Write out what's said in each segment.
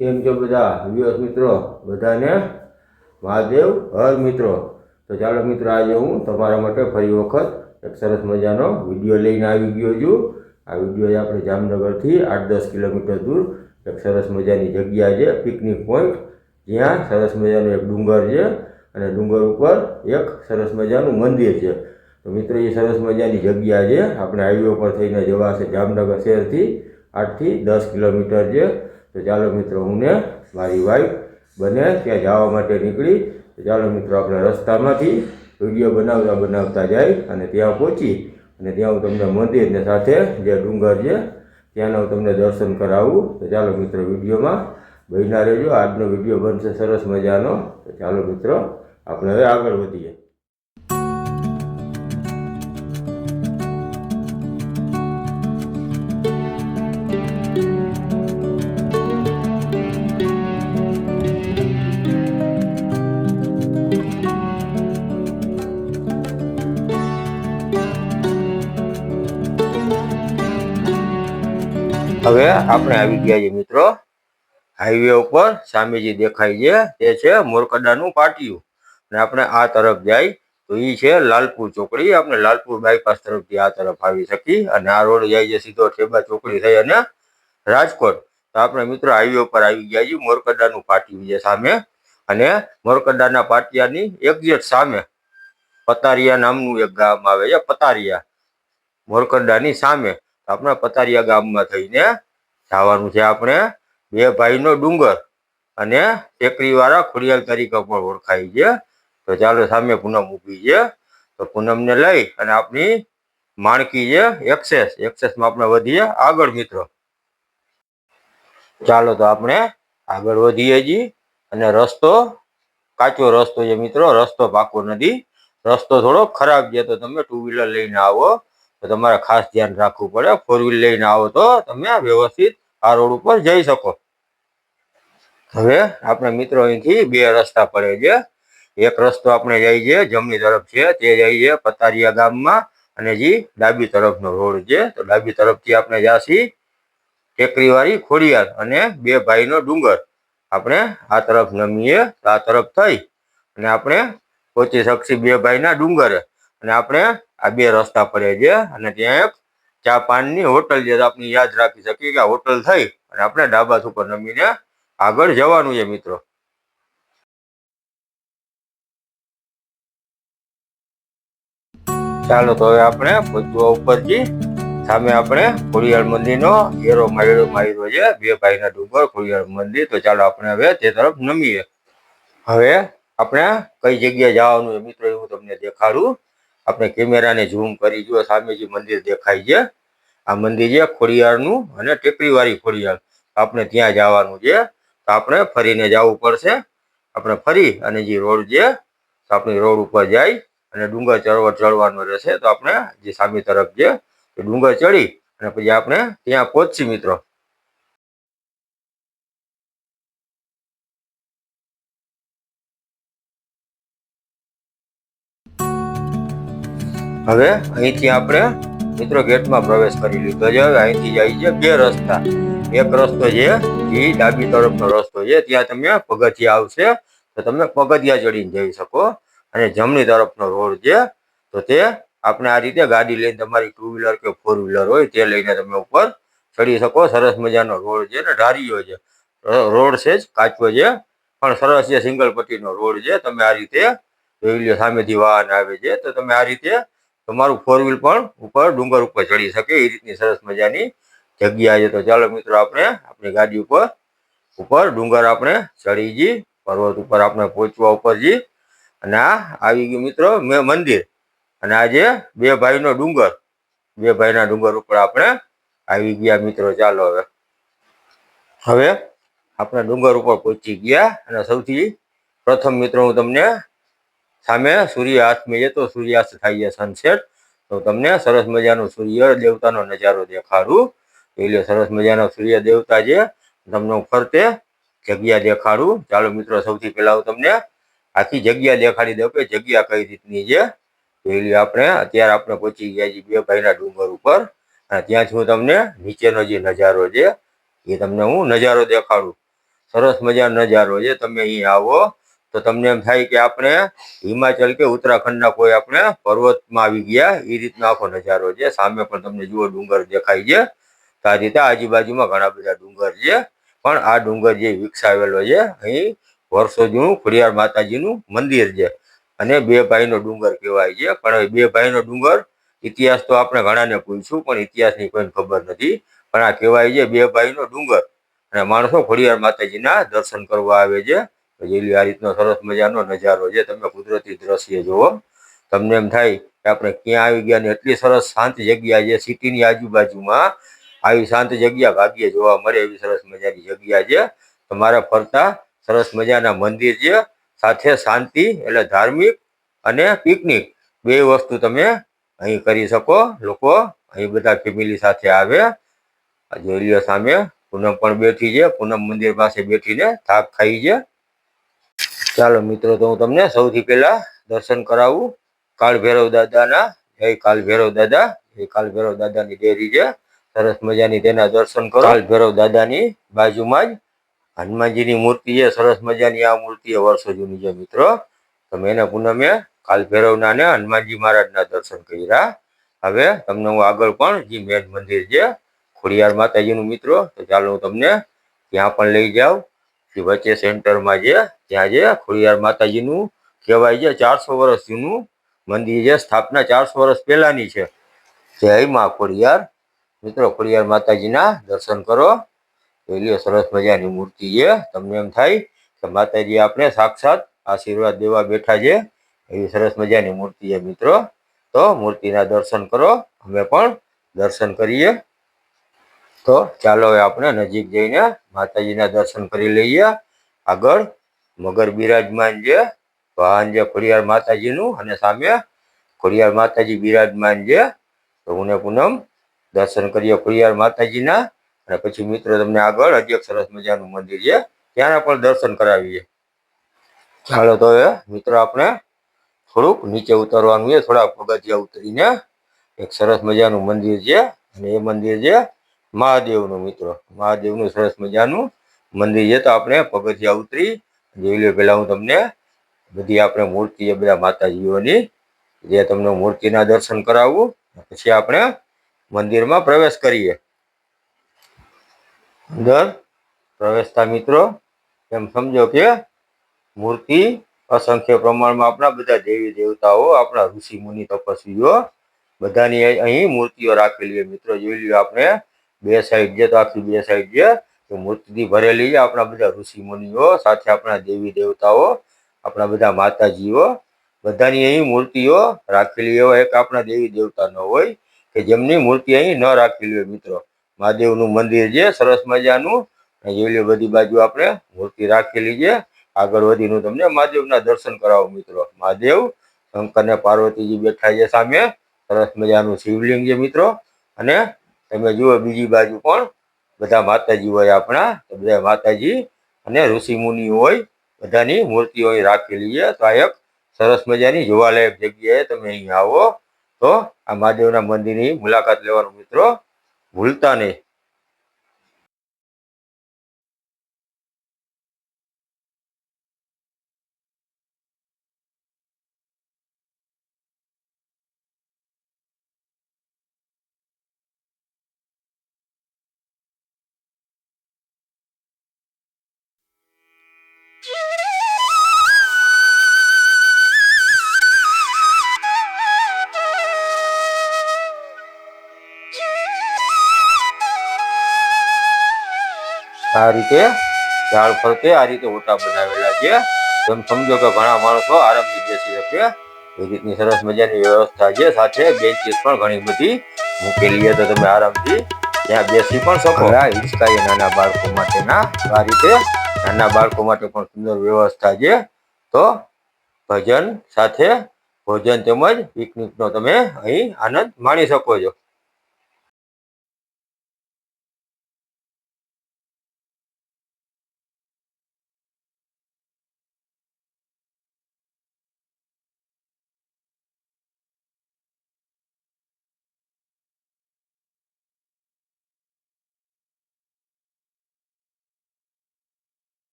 કેમ છો બધા વ્યુઅર્સ મિત્રો? બધાને મહાદેવ હર મિત્રો. તો ચાલો મિત્રો, આજે હું તમારા માટે ફરી વખત એક સરસ મજાનો વિડીયો લઈને આવી ગયો છું. આ વિડીયો આપણે જામનગરથી 8-10 કિલોમીટર દૂર એક સરસ મજાની જગ્યા છે, પિકનિક પોઈન્ટ, જ્યાં સરસ મજાનો એક ડુંગર છે અને ડુંગર ઉપર એક સરસ મજાનું મંદિર છે. તો મિત્રો, એ સરસ મજાની જગ્યા છે. આપણે હાઈવે પર થઈને જવા છે જામનગર શહેરથી 8થી 10 કિલોમીટર છે. તો ચાલો મિત્રો, હું ને મારી વાઈફ બંને ત્યાં જવા માટે નીકળી. તો ચાલો મિત્રો, આપણે રસ્તામાંથી વિડીયો બનાવતા જાય અને ત્યાં પહોંચી અને ત્યાં હું તમને મંદિરને સાથે જે ડુંગર છે ત્યાંના હું તમને દર્શન કરાવું. તો ચાલો મિત્રો, વિડીયોમાં બન્યા રહેજો. આજનો વિડીયો બનશે સરસ મજાનો. તો ચાલો મિત્રો, આપણે હવે આગળ વધીએ. હવે આપણે આવી ગયા છીએ મિત્રો હાઈવે ઉપર. સામે જે દેખાય છે તે છે મોરકડાનું પાટિયું અને આપણે આ તરફ જાય તો એ છે લાલપુર ચોકડી. આપણે લાલપુર બાયપાસ તરફથી આ તરફ આવી શકી અને આ રોડ જાય છે સીધો ઠેબા ચોકડી થઈ અને રાજકોટ. તો આપણે મિત્રો હાઈવે ઉપર આવી ગયા છીએ. મોરકડાનું પાટિયું છે સામે અને મોરકડાના પાટિયાની એક્ઝેક્ટ સામે પતારિયા નામનું એક ગામ આવે છે. પતારિયા મોરકડાની સામે. આપણે પતારિયા ગામમાં થઈને જવાનું છે આપણે બે ભાઈનો ડુંગર અને ટેકરીવાળા ખોડિયાલ તરીકે પણ ઓળખાય છે. તો ચાલો, સામે પૂનમ ઊભી છે. તો પૂનમને લઈ અને આપણી માણકી છે એક્સેસમાં આપણે વધીએ આગળ મિત્રો. ચાલો તો આપણે આગળ વધીએ છીએ અને રસ્તો કાચો રસ્તો છે મિત્રો, રસ્તો પાકો નથી. રસ્તો થોડો ખરાબ છે. તો તમે 2 વ્હીલર લઈને આવો તો તમારે ખાસ ધ્યાન રાખવું પડે. 4 વ્હીલર લઈને આવો તો તમે વ્યવસ્થિત આ રોડ ઉપર જઈ શકો. હવે આપણે મિત્રો અહીંથી બે રસ્તા પડે છે. એક રસ્તો આપણે જાય છે જમણી તરફ છે, તે જાય છે પતારિયા ગામમાં અને જે ડાબી તરફનો રોડ છે. તો ડાબી તરફથી આપણે જાસી ટેકરીવાળી ખોડિયાલ અને બે ભાઈનો ડુંગર. આપણે આ તરફ નમીએ તો આ તરફ થઈ અને આપણે પહોંચી શકશી બે ભાઈના ડુંગરે. અને આપણે આ બે રસ્તા પડે છે અને ત્યાં એક ચા પાનની હોટલ છે. આપણે યાદ રાખી શકીએ કે આ હોટલ થઈ અને આપણે ડાબા ઉપર નમીને આગળ જવાનું છે મિત્રો. ચાલો તો હવે આપણે પહોંચવા ઉપરથી સામે આપણે ખોડિયાર મંદિરનો એરો માર્યો છે. બે ભાઈના ડુંગર ખોડિયાર મંદિર. તો ચાલો આપણે હવે તે તરફ નમીએ. હવે આપણે કઈ જગ્યાએ જવાનું છે મિત્રો એ હું તમને દેખાડું. આપણે કેમેરાને ઝૂમ કરી જુઓ. સામે જે મંદિર દેખાય છે આ મંદિર છે ખોડિયારનું અને ટેકરીવાળી ખોડિયાર. આપણે ત્યાં જવાનું છે. તો આપણે ફરીને જવું પડશે. આપણે ફરી અને જે રોડ છે તો આપણે રોડ ઉપર જાય અને ડુંગર ચડવાનો રહેશે. તો આપણે જે સામે તરફ છે એ ડુંગર ચડી અને પછી આપણે ત્યાં પહોંચી મિત્રો. હવે અહીંથી આપણે મિત્રો ગેટમાં પ્રવેશ કરી લીધો છે. હવે અહીંથી જાય છે બે રસ્તા. એક રસ્તો છે જે ડાબી તરફનો રસ્તો છે, ત્યાં તમે પગથિયા આવશે તો તમે પગથિયા ચડીને જઈ શકો. અને જમણી તરફનો રોડ છે તો તે આપણે આ રીતે ગાડી લઈને તમારી 2 વ્હીલર કે 4 વ્હીલર હોય તે લઈને તમે ઉપર ચડી શકો. સરસ મજાનો રોડ છે ને ઢારીઓ છે. રોડ છે જ કાચો છે પણ સરસ છે, સિંગલ પટ્ટીનો રોડ છે. તમે આ રીતે જોઈ લો, સામેથી વાહન આવે છે તો તમે આ રીતે તમારું 4 વ્હીલ પણ ઉપર ડુંગર ઉપર ચડી શકે એ રીતની સરસ મજાની જગ્યા છે. તો ચાલો મિત્રો, આપણે આપણી ગાડી ઉપર ડુંગર આપણે ચડી જઈ. પર્વત ઉપર આપણે પહોંચવા ઉપર જઈ અને આ આવી ગયું મિત્રો મંદિર અને આજે બે ભાઈનો ડુંગર. બે ભાઈના ડુંગર ઉપર આપણે આવી ગયા મિત્રો. ચાલો હવે આપણે ડુંગર ઉપર પહોંચી ગયા અને સૌથી પ્રથમ મિત્રો હું તમને સામે સૂર્યાસ્તમાં છે તો સૂર્યાસ્ત થાય છે સનસેટ. તો તમને સરસ મજાનો સૂર્ય દેવતાનો નજારો દેખાડું. એટલે સરસ મજાનો સૂર્ય દેવતા છે. તમને હું ફરતે જગ્યા દેખાડું. ચાલો મિત્રો, સૌથી પહેલા હું તમને આખી જગ્યા દેખાડી દઉં કે જગ્યા કઈ રીતની છે. એટલે અત્યારે આપણે પહોંચી ગયા છીએ બે ભાઈના ડુંગર ઉપર અને ત્યાંથી હું તમને નીચેનો જે નજારો છે એ તમને હું નજારો દેખાડું. સરસ મજાનો નજારો છે. તમે અહીં આવો તો તમને એમ થાય કે આપણે હિમાચલ કે ઉત્તરાખંડના કોઈ આપણે પર્વતમાં આવી ગયા એ રીતનો આખો નજારો છે. સામે પણ તમને જુઓ ડુંગર દેખાય છે. તો આ રીતે આજુબાજુમાં ઘણા બધા ડુંગર છે. પણ આ ડુંગર જે વિકસાવેલો છે અહીં વર્ષો જૂનું ખોડિયાર માતાજીનું મંદિર છે. અને બે ભાઈનો ડુંગર કહેવાય છે. પણ હવે બે ભાઈનો ડુંગર ઇતિહાસ તો આપણે ઘણાને પૂછ્યું પણ ઇતિહાસની કોઈને ખબર નથી. પણ આ કહેવાય છે બે ભાઈનો ડુંગર. અને માણસો ખોડિયાર માતાજીના દર્શન કરવા આવે છે. આ રીતનો સરસ મજાનો નજારો છે. તમે કુદરતી દ્રશ્ય જુઓ, તમને એમ થાય કે આપણે ક્યાં આવી ગયા ને એટલી સરસ શાંત જગ્યા છે. સિટીની આજુબાજુમાં આવી શાંત જગ્યા ભાગ્યે જોવા મળે એવી સરસ મજાની જગ્યા છે. તમારા ફરતા સરસ મજાના મંદિર છે. સાથે શાંતિ એટલે ધાર્મિક અને પિકનિક બે વસ્તુ તમે અહીં કરી શકો. લોકો અહીં બધા ફેમિલી સાથે આવે. જોઈ લ્યો સામે પૂનમ પણ બેઠી છે. પૂનમ મંદિર પાસે બેઠીને થાક ખાઈ છે. ચાલો મિત્રો, તો હું તમને સૌથી પહેલા દર્શન કરાવું કાળ ભૈરવ દાદાના. જય કાલ ભૈરવ દાદા. એ કાલ ભૈરવ દાદાની ડેરી છે. સરસ મજાની તેના દર્શન કરો. કાલ ભૈરવ દાદાની બાજુમાં જ હનુમાનજીની મૂર્તિ છે. સરસ મજાની આ મૂર્તિ વર્ષો જૂની છે મિત્રો. તમે એને પૂનમે કાલ ભૈરવના ને હનુમાનજી મહારાજના દર્શન કર્યા. હવે તમને હું આગળ પણ જે મેન મંદિર છે ખોડિયાર માતાજીનું મિત્રો, તો ચાલો હું તમને ત્યાં પણ લઈ જાઉં. જે વચ્ચે સેન્ટરમાં છે ત્યાં જે ખોડિયાર માતાજીનું કહેવાય છે 400 વર્ષ જૂનું મંદિર છે. સ્થાપના 400 વર્ષ પહેલાની છે. જય મા ખોડિયાર. મિત્રો, ખોડિયાર માતાજીના દર્શન કરો. જોઈ સરસ મજાની મૂર્તિ છે. તમને એમ થાય કે માતાજી આપણે સાક્ષાત આશીર્વાદ દેવા બેઠા છે. એવી સરસ મજાની મૂર્તિ છે મિત્રો. તો મૂર્તિના દર્શન કરો. અમે પણ દર્શન કરીએ. તો ચાલો હવે આપણે નજીક જઈને માતાજીના દર્શન કરી લઈએ. આગળ મગર બિરાજમાન છે. વાહન છે ખોડિયાર માતાજીનું અને સામે ખોડિયાર માતાજી બિરાજમાન છે. તો હું પૂનમ દર્શન કરીએ ખોડિયાર માતાજીના. અને પછી મિત્રો તમને આગળ હજી એક સરસ મજાનું મંદિર છે ત્યાંના પણ દર્શન કરાવીએ. ચાલો તો હવે મિત્રો આપણે થોડુંક નીચે ઉતરવાનું છે. થોડાક પગથિયા ઉતરીને એક સરસ મજાનું મંદિર છે. અને એ મંદિર છે મહાદેવનું મિત્રો. મહાદેવનું સરસ મજાનું મંદિર છે. તો આપણે પગથિયા ઉતરી જોઈ લો. પહેલા હું તમને બધી આપણે મૂર્તિ છે બધા માતાજીઓની જે તમને મૂર્તિના દર્શન કરાવું. પછી આપણે મંદિરમાં પ્રવેશ કરીએ. અંદર પ્રવેશતા મિત્રો એમ સમજો કે મૂર્તિ અસંખ્ય પ્રમાણમાં આપણા બધા દેવી દેવતાઓ, આપણા ઋષિ મુનિ તપસ્વીઓ બધાની અહીં મૂર્તિઓ રાખેલી છે મિત્રો. જોઈ લ્યો આપણે બે સાઈડ છે તો આખી બે સાઈડ છે તો મૂર્તિથી ભરેલી છે. આપણા બધા ઋષિ મુનિઓ સાથે આપણા દેવી દેવતાઓ, આપણા બધા માતાજીઓ બધાની અહીં મૂર્તિઓ રાખેલી. એવા એક આપણા દેવી દેવતા ન હોય કે જેમની મૂર્તિ અહીં ન રાખેલી હોય મિત્રો. મહાદેવનું મંદિર છે સરસ મજાનું. જોઈ લો બધી બાજુ આપણે મૂર્તિ રાખેલી છે. આગળ વધીને તમને મહાદેવના દર્શન કરાવો મિત્રો. મહાદેવ, શંકર ને પાર્વતીજી બેઠા છે સામે. સરસ મજાનું શિવલિંગ છે મિત્રો. અને તમે જુઓ બીજી બાજુ પણ બધા માતાજી હોય આપણા. બધા માતાજી અને ઋષિ મુનિ હોય બધાની મૂર્તિઓ અહીં રાખેલી છે. તો આ એક સરસ મજાની જોવાલાયક જગ્યાએ તમે અહીં આવો તો આ મહાદેવના મંદિરની મુલાકાત લેવાનું મિત્રો ભૂલતા નહીં. આ રીતે ઝાડ ફરતે આ રીતે ઓટા બનાવેલા છે. એમ સમજો કે ઘણા માણસો આરામથી બેસી શકે એ રીતની સરસ મજાની વ્યવસ્થા છે. સાથે બેન્ચીસ પણ ઘણી બધી મૂકેલી છે તો તમે આરામથી ત્યાં બેસી પણ શકો. હિંચકા છે નાના બાળકો માટેના. આ રીતે નાના બાળકો માટે પણ સુંદર વ્યવસ્થા છે. તો ભજન સાથે ભોજન તેમજ પિકનિકનો તમે અહીં આનંદ માણી શકો છો.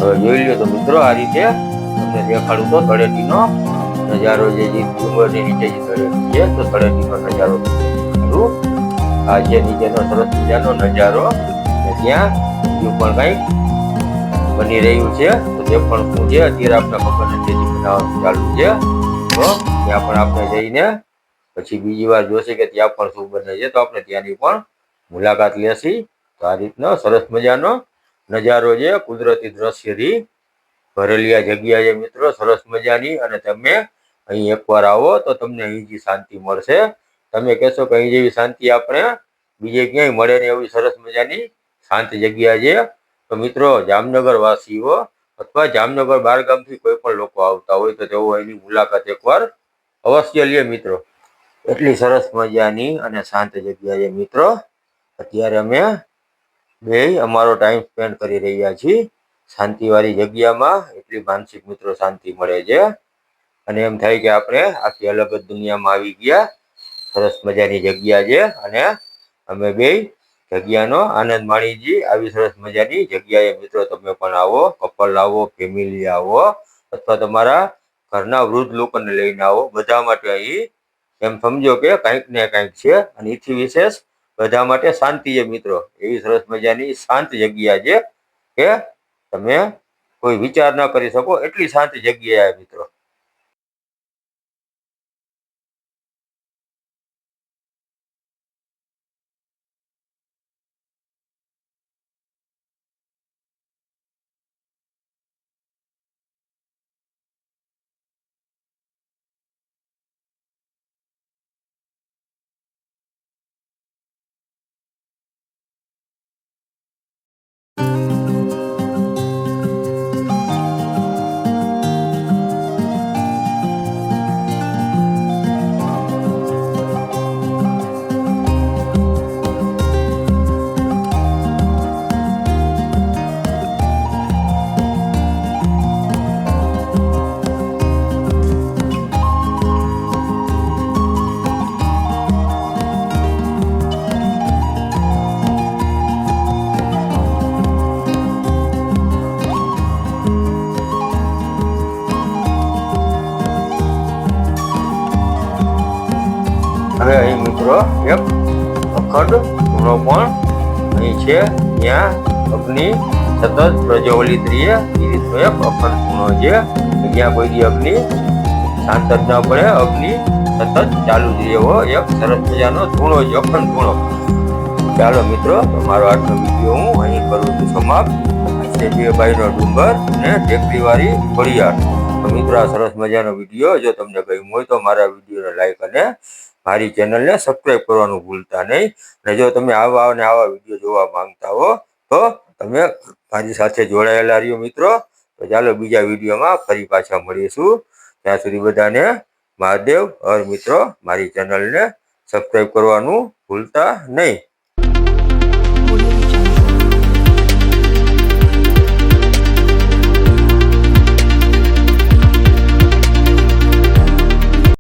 હવે જોઈ લ્યો તો મિત્રો, આ રીતે તમને દેખાડું તો તળેટીનો નજારો જે ડુંગરની નીચે જે તળેટી છે તો તળેટીનો નજારો દેખાડું. આ છે નીચેનો સરસ મજાનો નજારો. ત્યાં બીજું પણ કંઈક બની રહ્યું છે તો તે પણ શું છે અત્યારે આપણે ખબર નથી, બનાવવાનું ચાલુ છે. તો ત્યાં પણ આપણે જઈને પછી બીજી વાર જોશે કે ત્યાં પણ શું બને છે તો આપણે ત્યાંની પણ મુલાકાત લેશી. તો આ રીતનો સરસ મજાનો નજારો છે, કુદરતી દ્રશ્યથી ભરેલી આ જગ્યા છે મિત્રો, સરસ મજાની. અને તમે અહીં એકવાર આવો તો તમને અહીં શાંતિ મળશે. તમે કહેશો કે અહીં જેવી શાંતિ આપણે બીજે ક્યાંય મળે ને, એવી સરસ મજાની શાંત જગ્યા છે. તો મિત્રો, જામનગર વાસીઓ અથવા જામનગર બહારગામથી કોઈ પણ લોકો આવતા હોય તો તેઓ એની મુલાકાત એકવાર અવશ્ય લે મિત્રો. એટલી સરસ મજાની અને શાંત જગ્યા છે મિત્રો. અત્યારે અમે બે અમારો ટાઈમ સ્પેન્ડ કરી રહ્યા છીએ શાંતિવાળી જગ્યામાં. એટલી માનસિક મિત્રો શાંતિ મળે છે અને એમ થાય કે આપણે આખી અલગ જ દુનિયામાં આવી ગયા. સરસ મજાની જગ્યા છે અને અમે બે જગ્યાનો આનંદ માણીજી. આવી સરસ મજાની જગ્યાએ મિત્રો તમે પણ આવો, કપલ આવો, ફેમિલી આવો અથવા તમારા ઘરના વૃદ્ધ લોકોને લઈને આવો. બધા માટે અહીં એમ સમજો કે કંઈક ને કંઈક છે. અને એથી વિશેષ બધા માટે શાંતિ છે મિત્રો. એવી સરસ મજાની શાંત જગ્યા છે કે તમે કોઈ વિચાર ન કરી શકો એટલી શાંત જગ્યા મિત્રો. હવે અહીં મિત્રો એક અખંડ ખૂણો પણ અહીં છે. ત્યાં અગ્નિ સતત પ્રજ્વલિત રહે એ રીતનો એક અખંડ ખૂણો છે. જ્યાં કોઈ દી અગ્નિ શાંત જ ન પડે, અગ્નિ સતત ચાલુ જ રહેવો એક સરસ મજાનો ખૂણો છે, અખંડ ખૂણો. ચાલો મિત્રો, તમારો આજનો વિડીયો હું અહીં કરું છું સમાપ્ત. ભાઈનો ડુંગર અને ટેકરીવાળી ઘોડિયાળ. તો મિત્રો, આ સરસ મજાનો વિડીયો જો તમને ગમ્યો હોય તો મારા વિડીયોને લાઈક અને મારી ચેનલને સબસ્ક્રાઈબ કરવાનું ભૂલતા નહીં. અને જો તમે આવા અને આવા વિડીયો જોવા માંગતા હો તો તમે મારી સાથે જોડાયેલા રહ્યો મિત્રો. તો ચાલો બીજા વિડીયોમાં ફરી પાછા મળીશું. ત્યાં સુધી બધાને મહાદેવ. હર મિત્રો, મારી ચેનલને સબસ્ક્રાઈબ કરવાનું ભૂલતા નહીં.